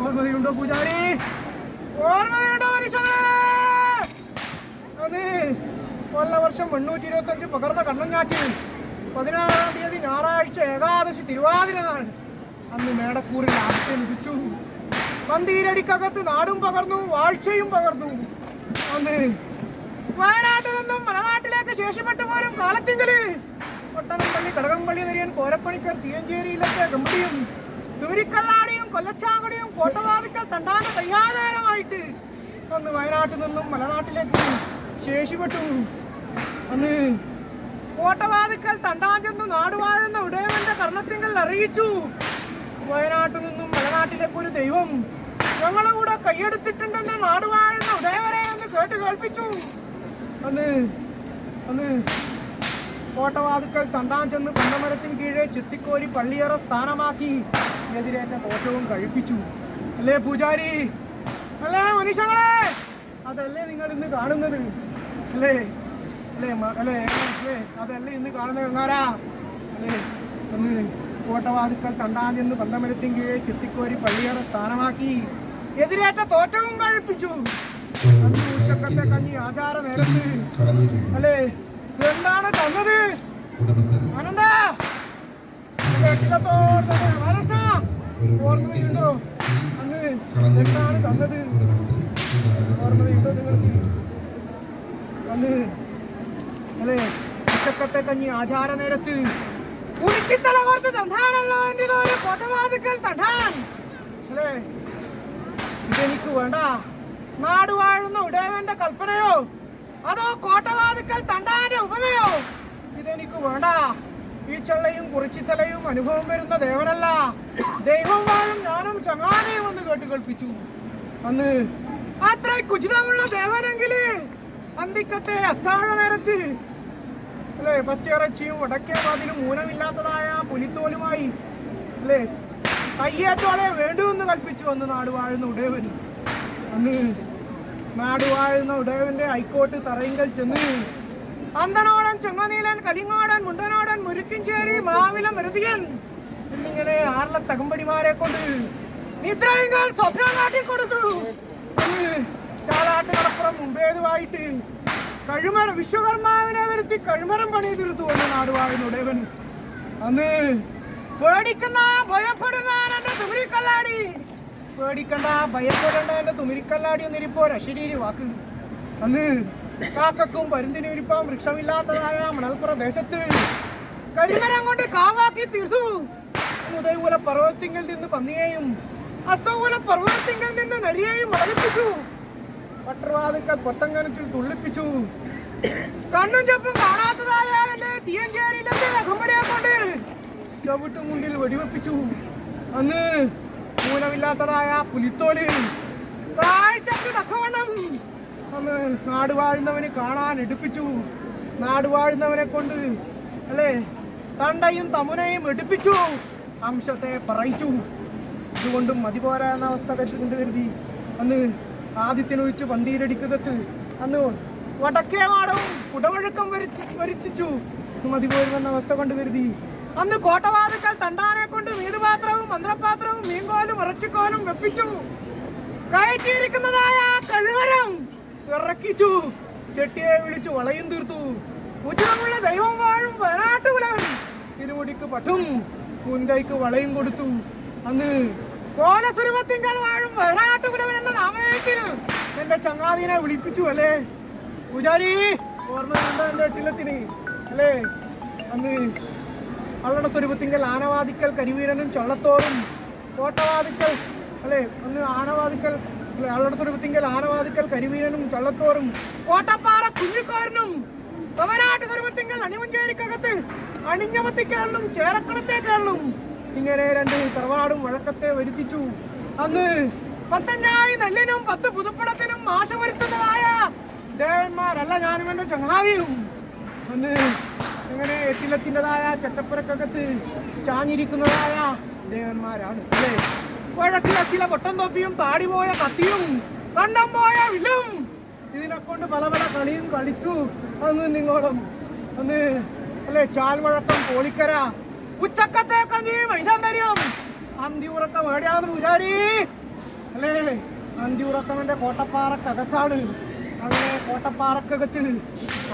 ഓർമ്മയുണ്ടോ പൂജാരി? ഓർമ്മയുണ്ടോ മനുഷ്യനെ? അതെ, കൊല്ലവർഷം 825 പകർന്ന കണ്ണഞ്ഞാറ്റിൽ 16-ാം തീയതി ഞായറാഴ്ച ഏകാദശി തിരുവാതിര നാൾ. അന്ന് മേടക്കൂറിൽ ആദ്യത്തെ ലഭിച്ചു. പന്തീരടിക്കകത്ത് നാടും പകർന്നു, വാഴ്ചയും പകർന്നു. അന്ന് വയനാട്ടിൽ നിന്നും മലനാട്ടിലേക്ക് ശേഷപ്പെട്ടു പോരും കാലത്തിങ്കല് ഒട്ടനംപള്ളി, കടകംപള്ളി നിരയൻ, കോരപ്പണിക്കർ, തീയഞ്ചേരിയിലത്തെ ഗംഭീരിയും തുരിക്കല്ലാടിയും കൊല്ലച്ചാങ്കുടിയും കോട്ടവാതിക്കൽ തണ്ടാന കയ്യാധാരമായിട്ട് അന്ന് വയനാട്ടിൽ നിന്നും മലനാട്ടിലേക്ക് ശേഷിപ്പെട്ടു. അന്ന് കോട്ടവാതിക്കൽ തണ്ടാൻ ചെന്നു നാടുവാഴുന്ന ഉടയവന്റെ കർണത്തിങ്കൽ അറിയിച്ചു, വയനാട്ടിൽ നിന്നും മലനാട്ടിലേക്ക് ഒരു ദൈവം ഞങ്ങളെ കൂടെ കൈയെടുത്തിട്ടുണ്ടെന്ന് നാടുവാഴുന്ന ഉടയവരെ എന്ന് കേട്ട് കേൾപ്പിച്ചു. അന്ന് അന്ന് കോട്ടവാതുക്കൽ തണ്ടാൻ ചെന്ന് പണ്ടമരത്തിന് കീഴെ ചെത്തിക്കോരി പള്ളിയറ സ്ഥാനമാക്കി എതിരേറ്റ തോറ്റവും കഴിപ്പിച്ചു. അല്ലേ പൂജാരി? അല്ലേ മനുഷ്യങ്ങളെ? അതല്ലേ നിങ്ങൾ ഇന്ന് കാണുന്നത്? അല്ലേ അല്ലേ അല്ലേ അല്ലേ അതല്ലേ ഇന്ന് കാണുന്നത് ഗംഗാരാ? അല്ലേ? അന്ന് കോട്ടവാതുക്കൽ തണ്ടാൻ ചെന്ന് പന്തമരത്തിന് കീഴെ ചെത്തിക്കോരി പള്ളിയറ സ്ഥാനമാക്കി എതിരേറ്റ തോറ്റവും കഴിപ്പിച്ചു. ഉച്ചക്കത്തെ കഞ്ഞി ആചാര നേരത്ത് അല്ലേ എന്താണ് തന്നത്? ആനന്ദ ഓർമ്മയുണ്ടോ? അന്ന് എന്താണ് തന്നത്? ഓർമ്മയുണ്ടോ നിങ്ങൾക്ക്? അന്ന് അല്ലേ ഉച്ചക്കത്തെ കഞ്ഞി ആചാര നേരത്ത് ഉരുച്ചിത്തല ഓർത്ത് തണ്ടാനല്ലോ എൻ്റെ കോട്ടവാതുക്കൽ തണ്ടാൻ. അല്ലേ ഇതെനിക്ക് വേണ്ട. നാട് വാഴുന്ന ഉടയവന്റെ കൽപ്പനയോ അതോ കോട്ടവാതുക്കൽ തണ്ടാന്റെ ഉപമയോ? ഇതെനിക്ക് വേണ്ട. ഈ ചള്ളയും കുറിച്ചിത്തലയും അനുഭവം വരുന്ന ദേവനല്ല, ദൈവം വാഴും ഞാനും ചങ്ങാതിയും എന്ന് കേട്ടുകൽപ്പിച്ചു. അന്ന് അത്ര കുചിതമുള്ള ദേവനെങ്കില് അന്തിക്കത്തെ അത്താഴ നേരത്ത് അല്ലേ പച്ചിറച്ചിയും വടക്കേ വാതിലും ഊനമില്ലാത്തതായ പുലിത്തോലുമായി അല്ലേ കയ്യേറ്റോളെ വേണ്ടുവെന്ന് കൽപ്പിച്ചു. അന്ന് നാട് വാഴുന്ന ഉടയവൻ. അന്ന് നാടുവാഴുന്ന ഉടയവന്റെ ഹൈക്കോട്ട് തറയിങ്കൽ ചെന്ന് അന്തനോടൻ, ചെങ്ങനീലൻ, കലിങ്ങോടൻ, മുണ്ടനോടൻ, മുരുക്കിഞ്ചേരി, മാവില, മരുതിയൻ എന്നിങ്ങനെ 6 തകമ്പടിമാരെ കൊണ്ട് നിദ്രയിങ്കൽ സ്വപ്നം കാട്ടിക്കൊടുത്തു. ചാലാട്ട് കടപ്പുറം മുമ്പേതുമായിട്ട് കഴിമര വിശ്വകർമാവിനെ വരുത്തി കഴിമരം പണി തീർത്തു എന്ന് നാടുവാഴുന്ന ഉടയവൻ. അന്ന് പേടിക്കുന്ന ഭയപ്പെടുന്ന എന്റെ തുമിരിക്കല്ലാടി, പേടിക്കണ്ട ഭയപ്പെടേണ്ട എന്റെ തുമിരിക്കല്ലാടി ഒന്നിരിപ്പോ അശരീരി വാക്ക്. അന്ന് കാക്കക്കും പരുന്തിനും ഇരിപ്പാൻ വൃക്ഷമില്ലാത്തതായ മണൽപ്രദേശത്ത് കരിമരം കൊണ്ട് കാവാക്കി തീർത്തു. ഉദയകുല പർവ്വതത്തിങ്കിൽ നിന്ന് പന്നിയെയും അസ്തകുല പർവ്വതത്തിങ്കിൽ നിന്ന് നരിയെയും വളർപ്പിച്ചു. പട്ടർവാതുക്കൽ പൊട്ടങ്കനത്തിൽ തുള്ളിപ്പിച്ചു. കണ്ണും ചെപ്പും കാണാത്തതായ എന്റെ തീയഞ്ചേരിയിലെ അകമ്പടിയെ കൊണ്ട് ചവിട്ടും മുണ്ടിൽ വെടിവെപ്പിച്ചു. അന്ന് മൂലമില്ലാത്തതായ പുലിത്തോല് കാഴ്ചക്ക് തക്കവണ്ണം അന്ന് നാട് വാഴുന്നവന് കാണാൻ എടുപ്പിച്ചു. നാട് വാഴുന്നവനെ കൊണ്ട് അല്ലേ തണ്ടയും തമുനയും എടുപ്പിച്ചു. അംശത്തെ പറയിച്ചു. ഇതുകൊണ്ടും മതിപോരാ എന്ന അവസ്ഥ കൊണ്ട് കരുതി അന്ന് ആദ്യത്തിനൊഴിച്ച് പന്തീരടിക്കകത്ത് അന്ന് വടക്കേ മാടവും കുടവഴുക്കം വരിച്ചു. മതിപോരുമെന്ന അവസ്ഥ കൊണ്ട് കരുതി അന്ന് കോട്ടവാതുക്കൽ തണ്ടാനെ കൊണ്ട് മീതുപാത്രവും മന്ത്രപാത്രവും മീൻകോലും ഇറച്ചിക്കോലും വെപ്പിച്ചു. കയറ്റിയിരിക്കുന്നതായ കഴിവരം ഇറക്കിച്ചു. ചെട്ടിയെ വിളിച്ചു വളയും തീർത്തു. ഉചിതമുള്ള ദൈവം വാഴും വയനാട്ടുകുലവൻ ഇരുമുടിക്ക് പട്ടും മുൻകൈക്ക് വളയും കൊടുത്തു. അന്ന് കോലസ്വരൂപത്തിങ്കൽ വാഴും വയനാട്ടുകുലവൻ എന്ന നാമധേയത്തിന് എന്റെ ചങ്ങാതിനെ വിളിപ്പിച്ചു. അല്ലേ പൂജാരി? ഓർമ്മയുണ്ടോ എന്റെ എട്ടിലത്തിന്? അല്ലേ അന്ന് അള്ളണ സ്വരൂപത്തിങ്കൽ ആനവാദിക്കൽ കരിവീരനും ചള്ളത്തോറും കോട്ടവാദിക്കൽ അല്ലേ അന്ന് ആനവാദിക്കൽ അള്ളണ സ്വരൂപത്തിങ്കൽ ആനവാദിക്കൽ കരിവീരനും ചള്ളത്തോറും കോട്ടപ്പാറ കുഞ്ഞിക്കോരനും തവനാട്ട് സ്വരൂപത്തിങ്കൽ അണിമഞ്ചേരിക്കകത്ത് അണിഞ്ഞമത്തിക്കാളിലും ചേരക്കളത്തേക്കാളിലും ഇങ്ങനെ 2 തറവാടും വഴക്കത്തെ വരുത്തിച്ചു. അന്ന് 15 നെല്ലിനും 10 പുതുപ്പണത്തിനും ആശ വരുത്തുന്നതായ ദേവന്മാരല്ല ഞാനും എന്റെ ചങ്ങാതിയും. അന്ന് അങ്ങനെ എട്ടിലത്തിൻ്റെതായ ചട്ടപ്പുരക്കകത്ത് ചാഞ്ഞിരിക്കുന്നതായ ദേവന്മാരാണ്. അല്ലേ വഴക്കിലച്ചില പൊട്ടം തൊപ്പിയും താടി പോയ കത്തിയും കണ്ടം പോയ വില്ലും ഇതിനെ കൊണ്ട് പല പല കളിയും കളിച്ചു. അന്ന് നിങ്ങളും അന്ന് അല്ലേ ചാൽവഴക്കം, പോളിക്കര, ഉച്ചക്കത്തെ കഞ്ഞി, മൈസമ്പര്യം അന്തി ഉറക്കം എവിടെയാന്ന് പൂജാരി അല്ലേ? അന്തി ഉറക്കം എന്റെ കോട്ടപ്പാറക്കകത്താണ്. അങ്ങനെ കോട്ടപ്പാറക്കകത്ത്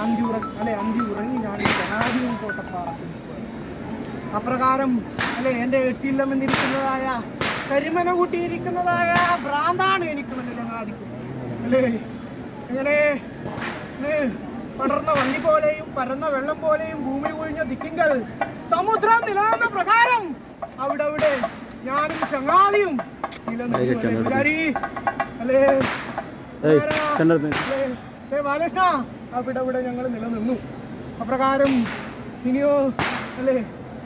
അന്തി ഉറങ്ങി ഞാൻ ആദ്യവും കോട്ടപ്പാറക്ക്. അപ്രകാരം അല്ലെ എന്റെ എട്ടില്ലമെന്നിരിക്കുന്നതായ കരിമന കൂട്ടിയിരിക്കുന്നതായ ഭ്രാന്താണ് എനിക്ക് എന്റെ ചങ്ങാതിക്കും അല്ലേ? എങ്ങനെ പടർന്ന വണ്ടി പോലെയും പരന്ന വെള്ളം പോലെയും ഭൂമി ഒഴിഞ്ഞ ദിക്കിങ്കൽ സമുദ്രം നിലനിന്ന പ്രകാരം അവിടെ ഞാനും ചങ്ങാതിയും അല്ലേ ബാലകൃഷ്ണ അവിടെ ഞങ്ങൾ നിലനിന്നു. അപ്രകാരം ഇനിയോ അല്ലേ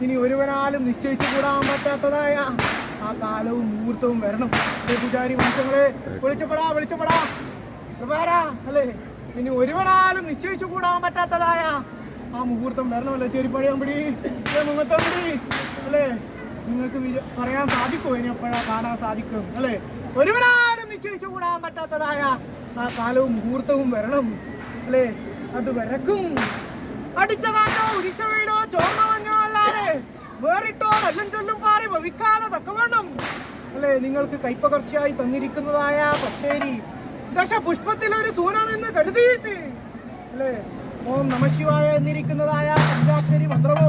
ഇനി ഒരുവനാലും നിശ്ചയിച്ചു കൂടാൻ പറ്റാത്തതായ ആ കാലവും മുഹൂർത്തവും വരണം. പൂജാരി മനുഷ്യങ്ങളെ വിളിച്ചപ്പെടാ അല്ലേ? ഇനി ഒരുവനാലും നിശ്ചയിച്ചു കൂടാൻ പറ്റാത്തതായ ആ മുഹൂർത്തം വരണമല്ലേ? ചെരിപ്പടിയമ്പടി മുഖത്തമ്പടി അല്ലേ? നിങ്ങൾക്ക് പറയാൻ സാധിക്കുമോ? ഇനി എപ്പോഴാ കാണാൻ സാധിക്കും അല്ലേ? ഒരുവനാലും നിശ്ചയിച്ചു കൂടാൻ പറ്റാത്തതായ ആ കാലവും മുഹൂർത്തവും വരണം അല്ലേ? അത് വരക്കും. അടിച്ച കാറ്റോ ഉദിച്ച വീടോ ചോർന്ന മഞ്ഞോ അല്ലാതെ വേറിട്ടോ നല്ലും ചൊല്ലും പാറി ഭവിക്കാതെ തക്കവണ്ണം അല്ലേ നിങ്ങൾക്ക് കൈപ്പകർച്ചയായി തന്നിരിക്കുന്നതായ പക്ഷേരി ദശപുഷ്പത്തിലൊരു സൂനമെന്ന് കരുതിയിട്ട് അല്ലേ ഓം നമഃശിവായ എന്നിരിക്കുന്നതായ പഞ്ചാക്ഷരി മന്ത്രമോ